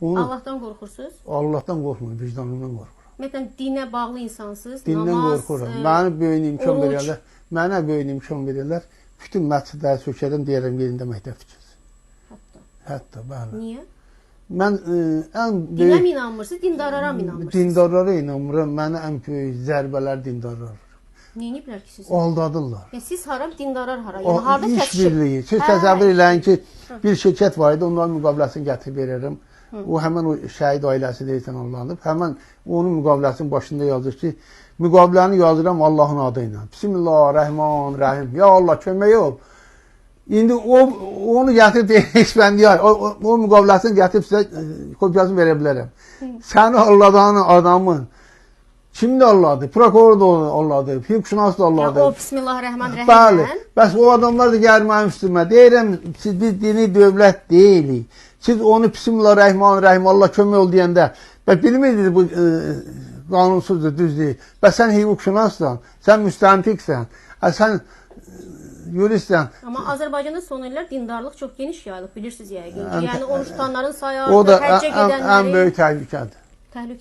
Allahdan qorxursunuz? Allahdan qorxmuram, vicdanımdan qorxuram. Ümumiyyətlə, dinə bağlı insansınız, Dindən namaz, qorxuram. Mənə böyük imkan oruc. verirlər. Mənə böyük imkan verirlər. Bütün məscidləri sökərəm, deyərəm, yerində məktəb tikəcək. Hətta, bəli. Niyə? Mən ən Dinə böyük... mi inanmırsınız, dindarlara mı inanmırsınız? Dindarlara inanmıram. Mənə ən böyük zərbələr dindarlar. Neyiniblər ki siz? Aldadırlar. Siz haram, dindarlar haram. Yəni, harada İş təşkil? birliyi. Siz təsəvvür eləyin ki, bir şirkət var idi, onların müqaviləsini gətirib verirəm. O həmən o şəhid ailəsi deyilsən anlanıb. Həmən onun müqaviləsinin başında yazır ki, müqaviləni yazıram Allahın adı ilə. Bismillahirrahmanirrahim. Ya Allah, kömək ol. İndi onu gətirib deyək, mən deyər, o müqaviləsini gətirib sizə kopyasını verə bilərəm. Səni alladan adamın kimdə alladı? Prokuror da alladı, hüquqşünas da alladı. O Bismillahirrahmanirrahim. Bəli. Bəs o adamlar da gəlir mənim üstümə. Deyirəm, biz dini dövlət deyilik. Siz onu Bismillahirrahmanirrahim, Allah kömək ol deyəndə, bilmirdiniz bu qanunsuzdur, düz deyil. Bəs sən hüquqşünassan, sən müstəntiqsən, sən yuristsən. Amma Azərbaycanda son illər dindarlıq çox geniş yayılıb, bilirsiniz yəqin ki. Yəni, oruç tutanların sayı O artıq, da həccə gedənləri... ən böyük təhlükədir. Təhlükə?